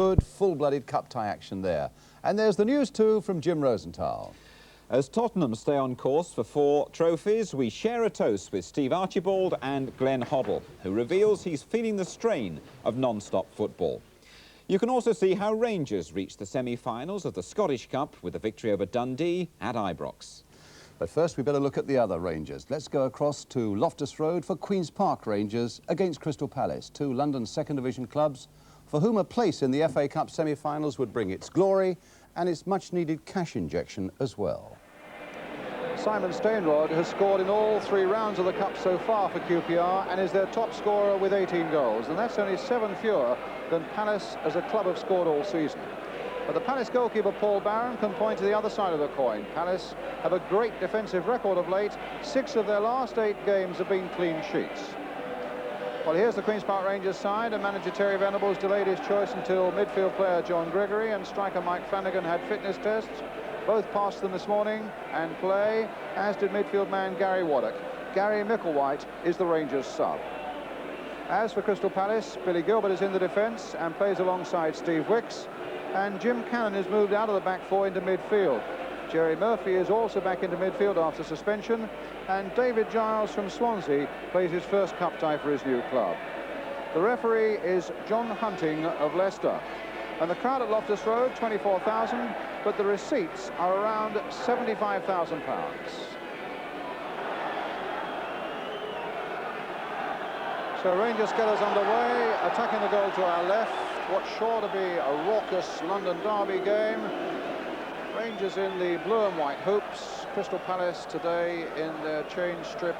Good full-blooded cup tie action there. And there's the news too from Jim Rosenthal. As Tottenham stay on course for 4 trophies, we share a toast with Steve Archibald and Glenn Hoddle, who reveals he's feeling the strain of non-stop football. You can also see how Rangers reached the semi-finals of the Scottish Cup with a victory over Dundee at Ibrox. But first we better look at the other Rangers. Let's go across to Loftus Road for Queen's Park Rangers against Crystal Palace, 2 London second division clubs for whom a place in the FA Cup semi-finals would bring its glory and its much-needed cash injection as well. Simon Stainrod has scored in all 3 rounds of the Cup so far for QPR and is their top scorer with 18 goals, and that's only 7 fewer than Palace as a club have scored all season. But the Palace goalkeeper Paul Barron can point to the other side of the coin. Palace have a great defensive record of late. 6 of their last 8 games have been clean sheets. Well, here's the Queen's Park Rangers side, and manager Terry Venables delayed his choice until midfield player John Gregory and striker Mike Flanagan had fitness tests. Both passed them this morning and play, as did midfield man Gary Waddock. Gary Micklewhite is the Rangers sub. As for Crystal Palace, Billy Gilbert is in the defence and plays alongside Steve Wicks, and Jim Cannon is moved out of the back 4 into midfield. Jerry Murphy is also back into midfield after suspension, and David Giles from Swansea plays his first cup tie for his new club. The referee is John Hunting of Leicester. And the crowd at Loftus Road, 24,000, but the receipts are around £75,000. So Rangers get us underway, attacking the goal to our left. What's sure to be a raucous London derby game. Rangers in the blue and white hoops. Crystal Palace today in their change strip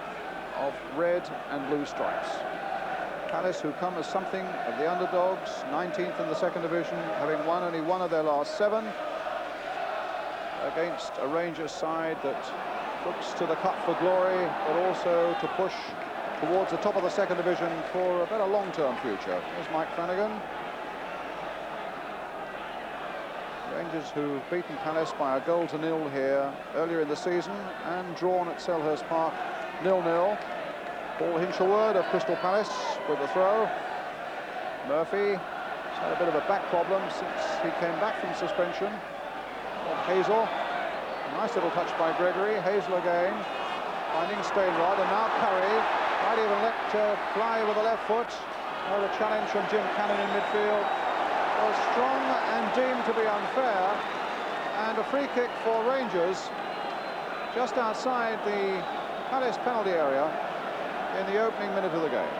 of red and blue stripes. Palace, who come as something of the underdogs, 19th in the second division, having won only 1 of their last 7, against a Rangers side that looks to the cup for glory, but also to push towards the top of the second division for a better long-term future. Here's Mike Flanagan. Rangers who've beaten Palace by a 0-0 here earlier in the season and drawn at Selhurst Park 0-0. Paul Hinshelwood of Crystal Palace with the throw. Murphy has had a bit of a back problem since he came back from suspension. Hazel, nice little touch by Gregory. Hazel again, finding Stainrod, and now Curry might even let fly with the left foot. Oh, the challenge from Jim Cannon in midfield was strong and deemed to be unfair, and a free kick for Rangers just outside the Palace penalty area in the opening minute of the game.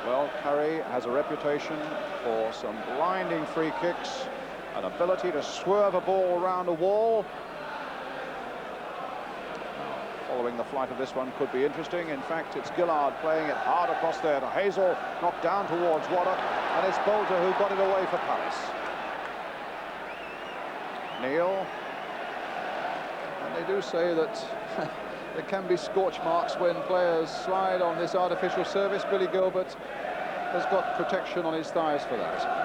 Well, Curry has a reputation for some blinding free kicks, an ability to swerve a ball around a wall. Following the flight of this one could be interesting. In fact, it's Gillard playing it hard across there to Hazel, knocked down towards Waddock, and it's Bolter who got it away for Palace. Neil, and they do say that there can be scorch marks when players slide on this artificial surface. Billy Gilbert has got protection on his thighs for that.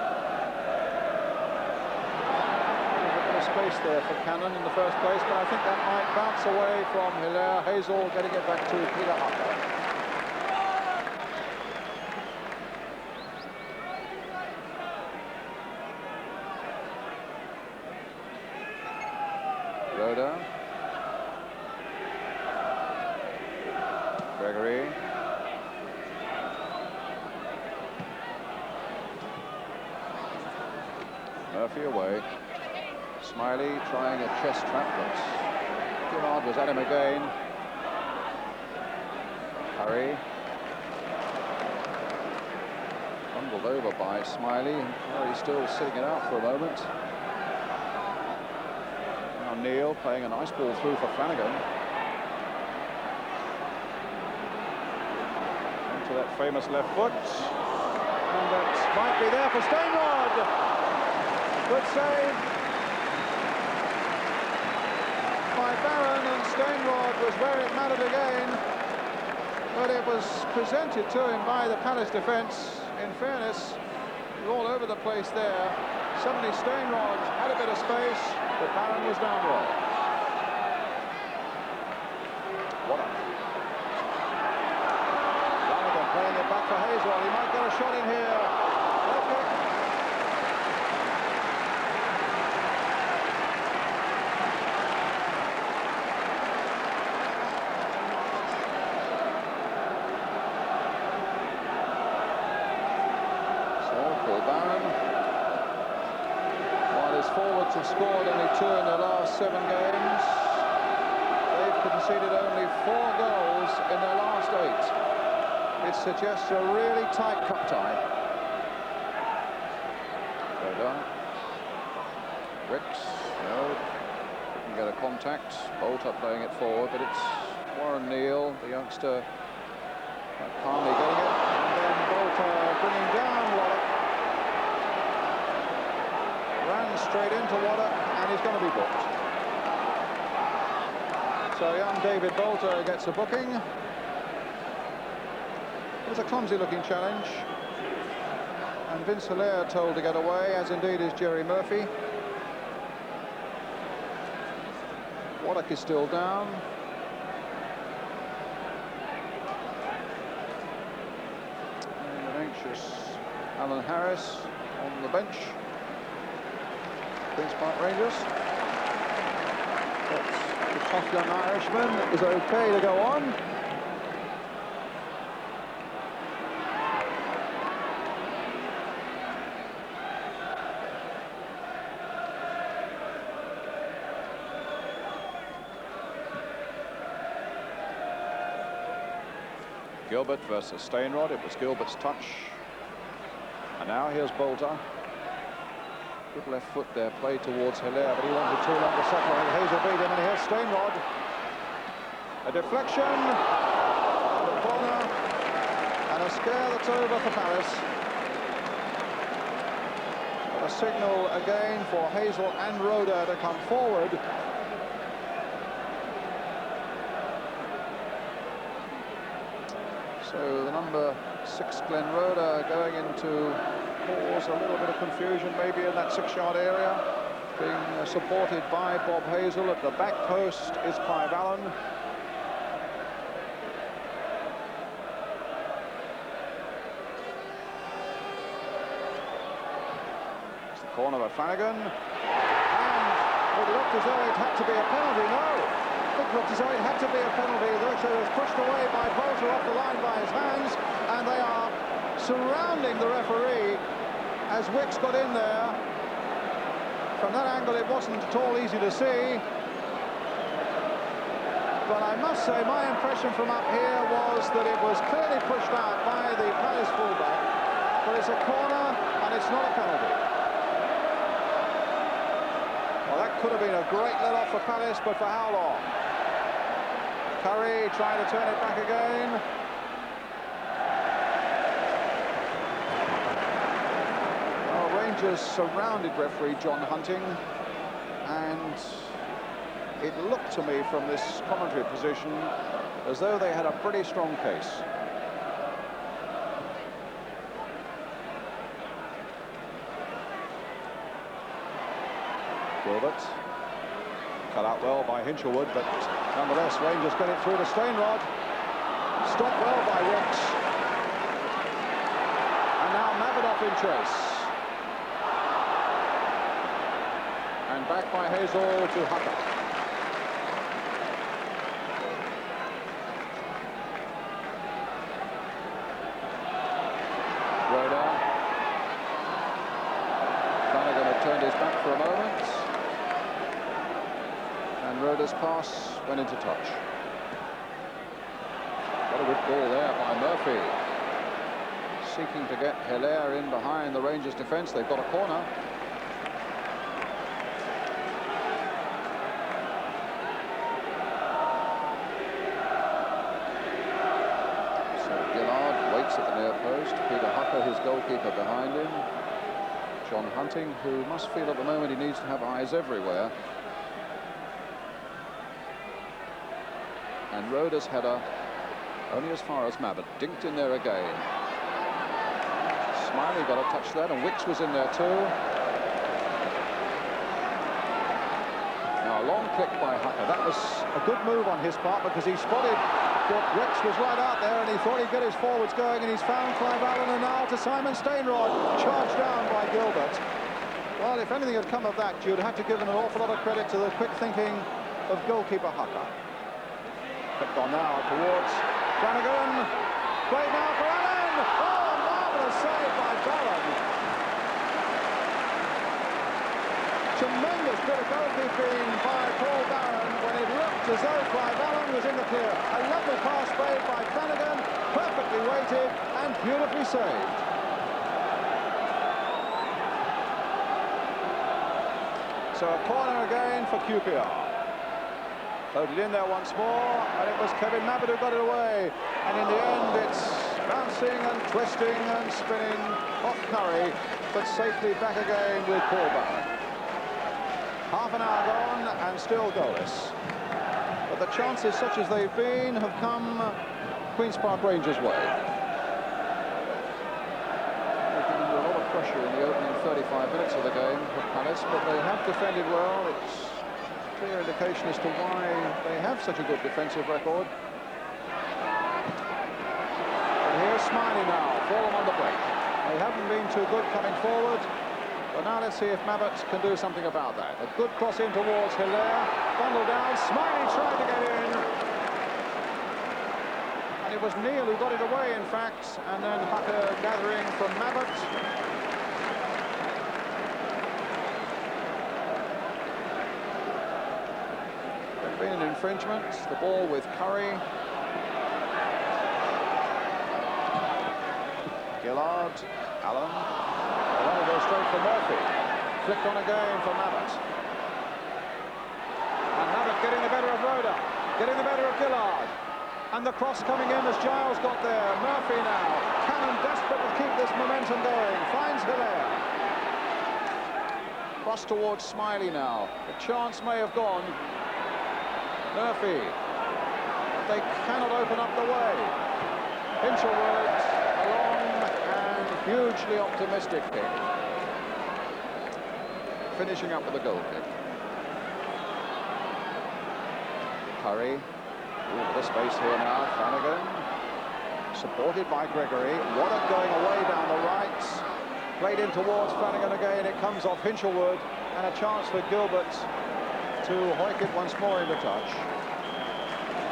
Space there for Cannon in the first place, but I think that might bounce away from Hilaire. Hazel getting it back to Peter Hucker. Rhoda. Gregory. Murphy away. Smiley trying a chest trap, but Gillard was at him again. Curry. Bundled over by Smiley, and Curry still sitting it out for a moment. Now Neil playing a nice ball through for Flanagan. Into that famous left foot. And that might be there for Stainrod. Good save by Barron, and Stainrod was where it mattered again, but it was presented to him by the Palace defence. In fairness, he was all over the place there. Suddenly Stainrod had a bit of space, but Barron was down low. What up? Flanagan playing it back for Hazel. He might get a shot in here. Okay. Paul Barron. While his forwards have scored only 2 in their last 7 games, they've conceded only 4 goals in their last 8. It suggests a really tight cup tie. Roda. Wicks, no, didn't get a contact. Bolter playing it forward, but it's Warren Neal, the youngster, calmly getting it, and then Bolter bringing down Waddock. Ran straight into Waddock, and he's going to be booked. So young David Bolter gets a booking. It was a clumsy-looking challenge, and Vince Hilaire told to get away, as indeed is Jerry Murphy. Waddock is still down. And an anxious Alan Harris on the bench. Queen's Park Rangers. But the tough young Irishman is okay to go on. Gilbert versus Stainrod. It was Gilbert's touch. And now here's Bolter. Good left foot there, played towards Hilaire, but he wanted too long to settle. And Hazel beat him, and here's Stainrod. A deflection, the corner, and a scare that's over for Palace. But a signal again for Hazel and Roda to come forward. So the number 6, Glenn Roda, going into cause a little bit of confusion maybe in that 6-yard area, being supported by Bob Hazel. At the back post is Clive Allen. It's the corner by Flanagan, and it looked as though it had to be a penalty. No! It looked as though it had to be a penalty. So it was pushed away by Bolter off the line by his hands, and they are surrounding the referee as Wicks got in there. From that angle it wasn't at all easy to see, but I must say my impression from up here was that it was clearly pushed out by the Palace fullback, but it's a corner and it's not a penalty. Well, that could have been a great let-off for Palace, but for how long? Curry trying to turn it back again. Well, Rangers surrounded referee John Hunting, and it looked to me from this commentary position as though they had a pretty strong case. Gilbert. Cut out well by Hinchelwood, but nonetheless, Rangers get it through to Stainrod. Stopped well by Wicks. And now Mavidoff in chase. And back by Hazel to Hucker. Roda. Flanagan had turned his back for a moment. And Roda's pass went into touch. What a good ball there by Murphy. Seeking to get Hilaire in behind the Rangers' defence. They've got a corner. So Gillard waits at the near post. Peter Hucker, his goalkeeper, behind him. John Hunting, who must feel at the moment he needs to have eyes everywhere. And Roda's header only as far as Mabbott, dinked in there again. Smiley got a touch there, and Wicks was in there too. Now a long kick by Hucker. That was a good move on his part, because he spotted that Wicks was right out there, and he thought he'd get his forwards going, and he's found Clive Allen, and now to Simon Stainrod, charged down by Gilbert. Well, if anything had come of that, you'd have to give an awful lot of credit to the quick thinking of goalkeeper Hucker. Picked on now towards Flanagan. Played now for Allen. Oh, marvellous save by Barron. bit of goalkeeping by Paul Barron when it looked as though Clive Allen was in the clear. A lovely pass played by Flanagan, perfectly weighted and beautifully saved. So a corner again for QPR. Loaded in there once more, and it was Kevin Mabbutt who got it away. And in the end, it's bouncing and twisting and spinning off Curry, but safely back again with Paul Barron. Half an hour gone and still goalless. But the chances, such as they've been, have come Queen's Park Rangers' way. They've been under a lot of pressure in the opening 35 minutes of the game for Palace, but they have defended well. It's clear indication as to why they have such a good defensive record. And here's Smiley now, fallen on the break. They haven't been too good coming forward, but now let's see if Mabbutt can do something about that. A good cross in towards Hilaire, bundled down, Smiley tried to get in. And it was Neil who got it away, in fact, and then Hucker gathering from Mabbutt. Been an infringement. The ball with Curry. Gillard, Allen. They want to go straight for Murphy. Flicked on again for Mabbutt. And Mabbutt getting the better of Roda, getting the better of Gillard. And the cross coming in as Giles got there. Murphy now. Cannon desperate to keep this momentum going. Finds Hilaire. Cross towards Smiley now. The chance may have gone. Murphy, but they cannot open up the way. Hinchelwood, a long and hugely optimistic kick. Finishing up with a goal kick. Curry, ooh, the space here now, Flanagan, supported by Gregory. Waddock going away down the right. Played in towards Flanagan again, it comes off Hinchelwood, and a chance for Gilbert to hoik it once more into touch.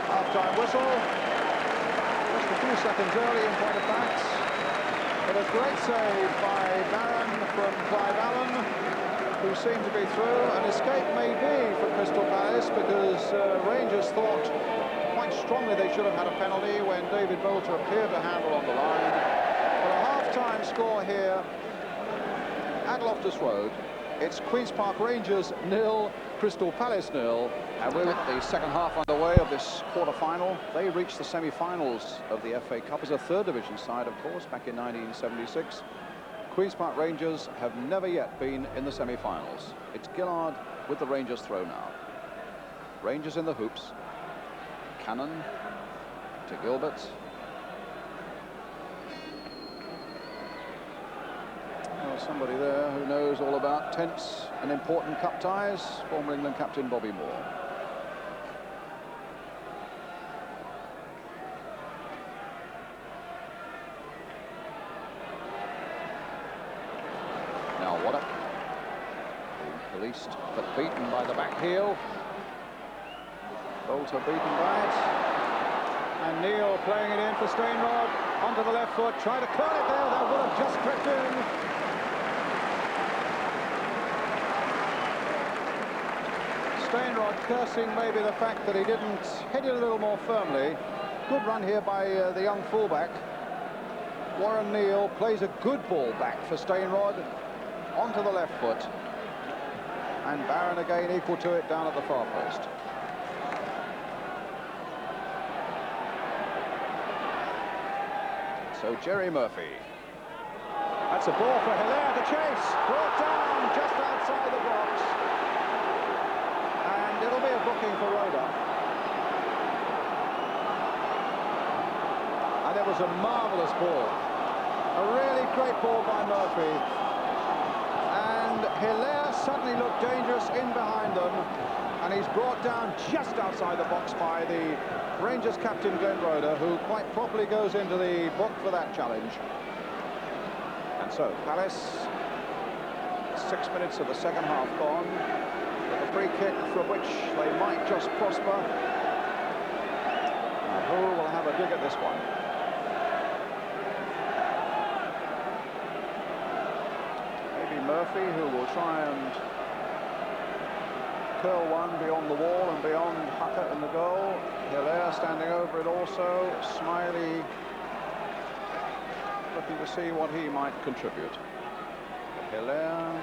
Half-time whistle. Just a few seconds early in point of fact. But a great save by Barron from Clive Allen, who seemed to be through. An escape may be for Crystal Palace because Rangers thought quite strongly they should have had a penalty when David Bolter appeared to handle on the line. But a half-time score here at Loftus Road. It's Queen's Park Rangers 0, Crystal Palace 0, and we're at the second half underway of this quarter-final. They reached the semi-finals of the FA Cup as a third division side, of course, back in 1976. Queen's Park Rangers have never yet been in the semi-finals. It's Gillard with the Rangers throw now. Rangers in the hoops. Cannon to Gilbert. Somebody there who knows all about tense and important cup ties, former England captain Bobby Moore. Now Waddock, being policed but beaten by the back heel. Bolter beaten by it. And Neil playing it in for Stainrod, onto the left foot, trying to curl it there, that would have just crept in. Stainrod cursing maybe the fact that he didn't hit it a little more firmly. Good run here by the young fullback. Warren Neal plays a good ball back for Stainrod onto the left foot. And Barron again equal to it down at the far post. So Jerry Murphy. That's a ball for Hilaire to chase. Brought down just outside the box. And it'll be a booking for Roda. And it was a marvellous ball. A really great ball by Murphy. And Hilaire suddenly looked dangerous in behind them. And he's brought down just outside the box by the Rangers captain Glenn Roda, who quite properly goes into the book for that challenge. And so Palace, 6 minutes of the second half gone, with a free kick from which they might just prosper. Now who will have a dig at this one? Maybe Murphy, who will try and curl one beyond the wall and beyond Hucker in the goal. Hilaire standing over it also. Smiley looking to see what he might contribute. Hilaire.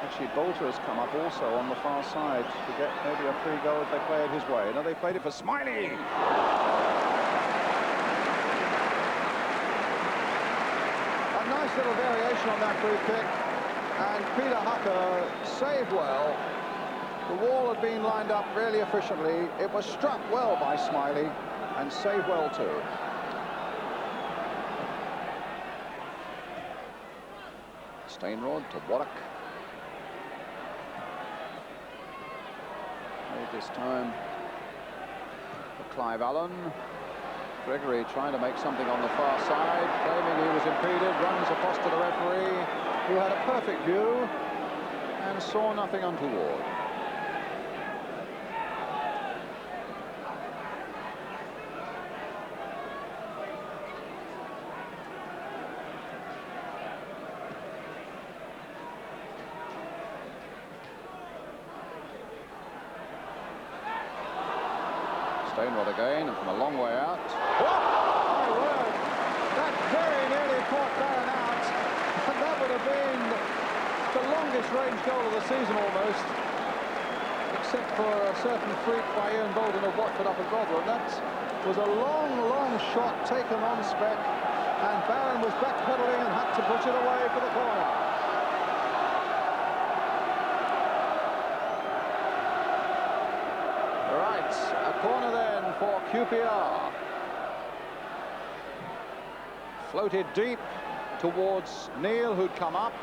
Actually, Bolter has come up also on the far side to get maybe a free goal if they play it his way. Now they played it for Smiley. A nice little variation on that free kick. And Peter Hucker saved well. The wall had been lined up really efficiently. It was struck well by Smiley and saved well too. Stainrod to Waddock. Made this time for Clive Allen. Gregory trying to make something on the far side, claiming he was impeded, runs across to the referee, who had a perfect view and saw nothing untoward. Stainrod again, and from a long way out. Oh, my word! That very nearly caught Barron out, and that would have been the longest range goal of the season almost, except for a certain freak by Ian Bolton of Watford up at Rotherham. That was a long, long shot taken on spec, and Barron was backpedaling and had to push it away for the corner. Corner then for QPR. Floated deep towards Neil, who'd come up.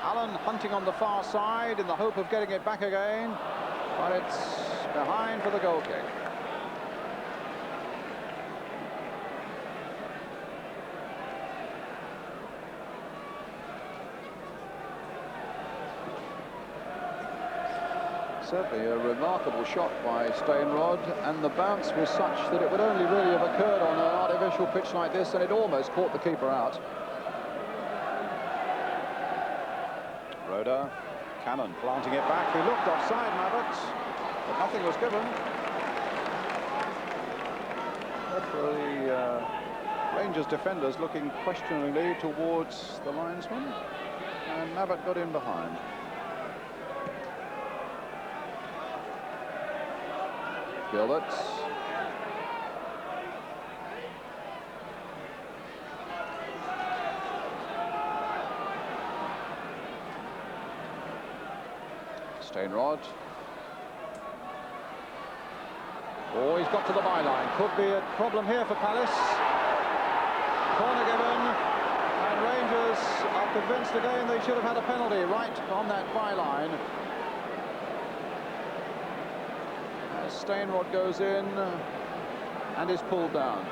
Allen hunting on the far side in the hope of getting it back again, but it's behind for the goal kick. Certainly a remarkable shot by Stainrod, and the bounce was such that it would only really have occurred on an artificial pitch like this, and it almost caught the keeper out. Roda, Cannon planting it back. He looked offside, Mabbott, but nothing was given. The Rangers defenders looking questioningly towards the linesman, and Mabbott got in behind. Gilbert. Stainrod. Oh, he's got to the byline. Could be a problem here for Palace. Corner given, and Rangers are convinced again they should have had a penalty right on that byline. Stainrod goes in and is pulled down.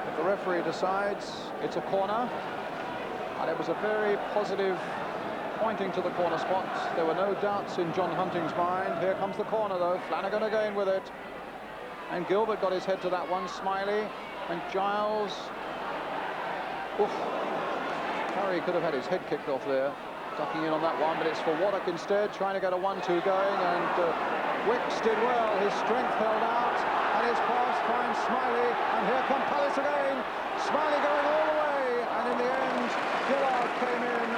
If the referee decides it's a corner, and it was a very positive pointing to the corner spot. There were no doubts in John Hunting's mind. Here comes the corner though. Flanagan again with it. And Gilbert got his head to that one. Smiley and Giles. Oof. Curry could have had his head kicked off there, ducking in on that one, but it's for Waddock instead, trying to get a 1-2 going, and Wicks did well. His strength held out, and his pass finds Smiley, and here come Palace again. Smiley going all the way, and in the end, Gillard came in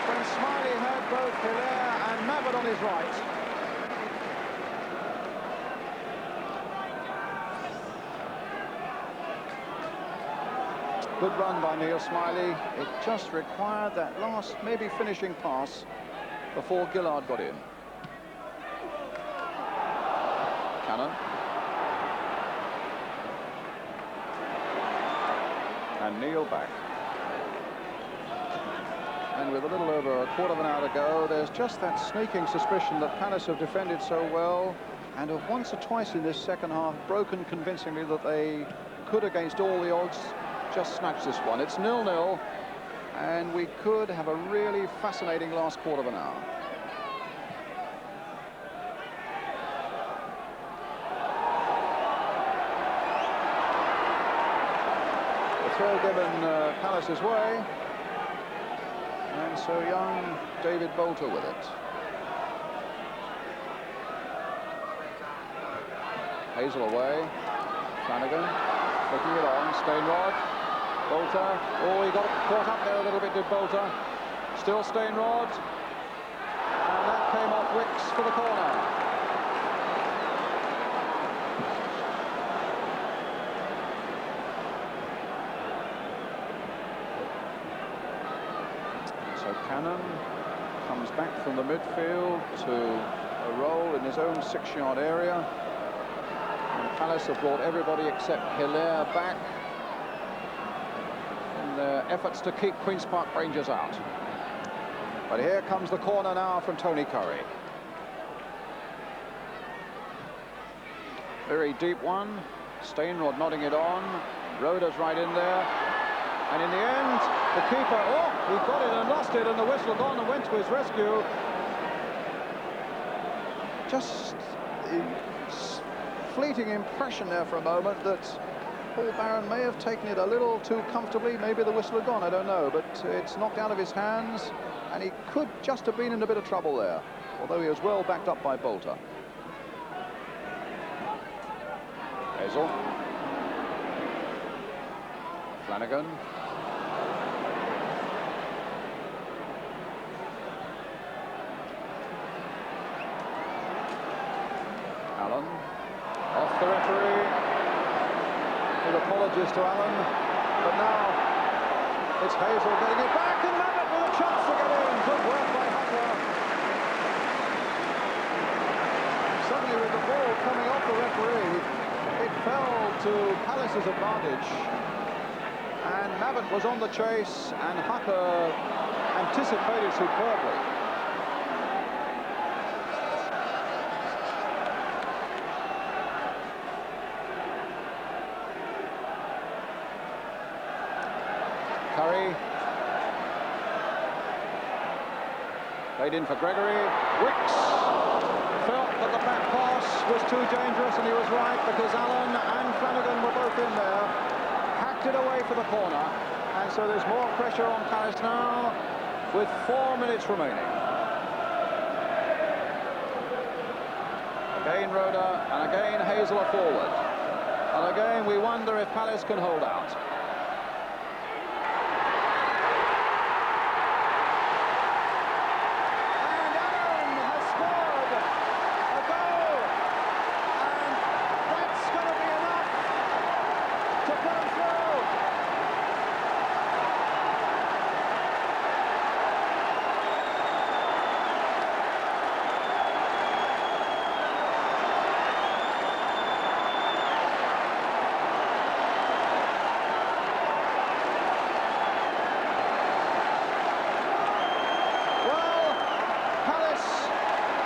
when Smiley had both Hilaire and Mabbott on his right. Good run by Neil Smiley. It just required that last, maybe finishing pass before Gillard got in. Cannon. And Neil back. And with a little over a quarter of an hour to go, there's just that sneaking suspicion that Palace have defended so well and have once or twice in this second half broken convincingly that they could, against all the odds, just snatch this one. It's 0-0, and we could have a really fascinating last quarter of an hour. The throw given Palace's way, and so young David Bolter with it. Hazel away. Flanagan looking it on. Stainrod. Bolter. Oh, he got caught up there a little bit, did Bolter. Still Stainrod. And that came off Wicks for the corner. So Cannon comes back from the midfield to a roll in his own 6-yard area. And Palace have brought everybody except Hilaire back in their efforts to keep Queen's Park Rangers out. But here comes the corner now from Tony Curry. Very deep one. Stainrod nodding it on. Roda's right in there. And in the end, the keeper, oh, he got it and lost it, and the whistle gone and went to his rescue. Just a fleeting impression there for a moment that Paul Barron may have taken it a little too comfortably. Maybe the whistle had gone, I don't know, but it's knocked out of his hands, and he could just have been in a bit of trouble there, although he was well backed up by Bolter. Hazel. Flanagan. Allen. Off the referee. With apologies to Allen. But now it's Hazel getting it back, and Mabbott with a chance to get in. Good work by Hucker. Suddenly with the ball coming off the referee, it fell to Palace's advantage. And Mabbott was on the chase, and Hucker anticipated superbly. Curry. Played in for Gregory. Wicks felt that the back pass was too dangerous, and he was right, because Allen and Flanagan were both in there. Hacked it away for the corner, and so there's more pressure on Palace now with 4 minutes remaining. Again Roda, and again Hazel forward. And again we wonder if Palace can hold out.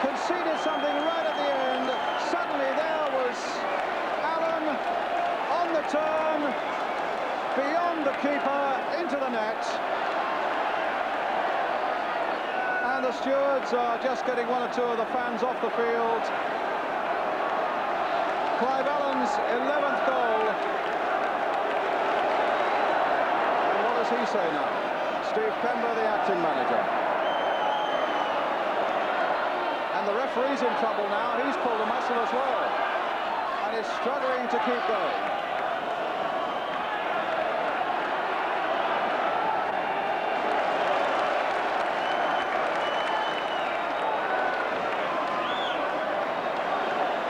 Conceded something right at the end. Suddenly there was Allen on the turn, beyond the keeper, into the net. And the stewards are just getting 1 or 2 of the fans off the field. Clive Allen's 11th goal. And what does he say now? Steve Pember, the acting manager. And the referee's in trouble now. He's pulled a muscle as well, and is struggling to keep going.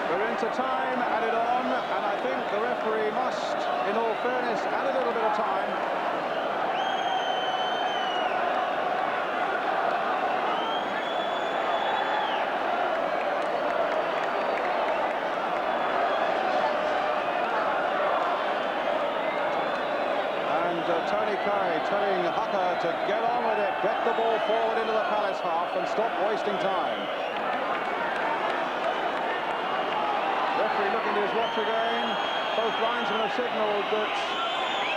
We're into time, added on, and I think the referee must, in all fairness, add a little bit of time. Tony Curry telling Hucker to get on with it, get the ball forward into the Palace half and stop wasting time. Referee looking to his watch again. Both linesmen have signalled that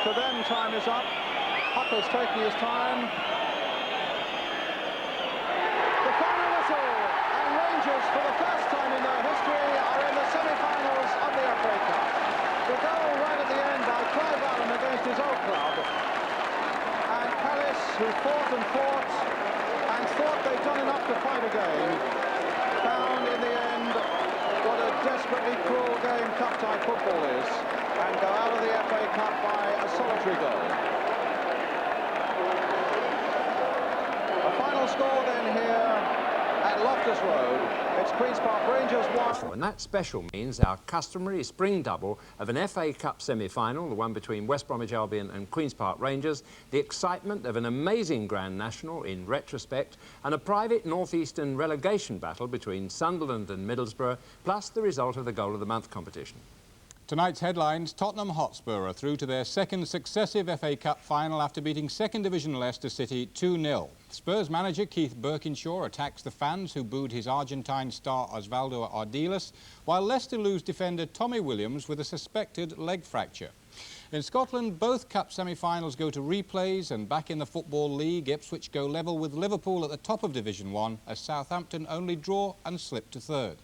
to them time is up. Hucker's taking his time. The final whistle, and Rangers for the first time in their history are in the semi-finals of the FA Cup. The goal right at the end by Clive Allen against his old club. And Palace, who fought and thought they'd done enough to fight again, found in the end what a desperately cruel game cup-tie football is, and go out of the FA Cup by a solitary goal. A final score then here at Loftus Road. It's Queen's Park Rangers 1. And that special means our customary spring double of an FA Cup semi-final, the one between West Bromwich Albion and Queen's Park Rangers, the excitement of an amazing Grand National in retrospect, and a private north-eastern relegation battle between Sunderland and Middlesbrough, plus the result of the Goal of the Month competition. Tonight's headlines: Tottenham Hotspur are through to their second successive FA Cup final after beating second division Leicester City 2-0. Spurs manager Keith Birkinshaw attacks the fans who booed his Argentine star Osvaldo Ardiles, while Leicester lose defender Tommy Williams with a suspected leg fracture. In Scotland, both cup semi-finals go to replays, and back in the Football League, Ipswich go level with Liverpool at the top of Division 1 as Southampton only draw and slip to third.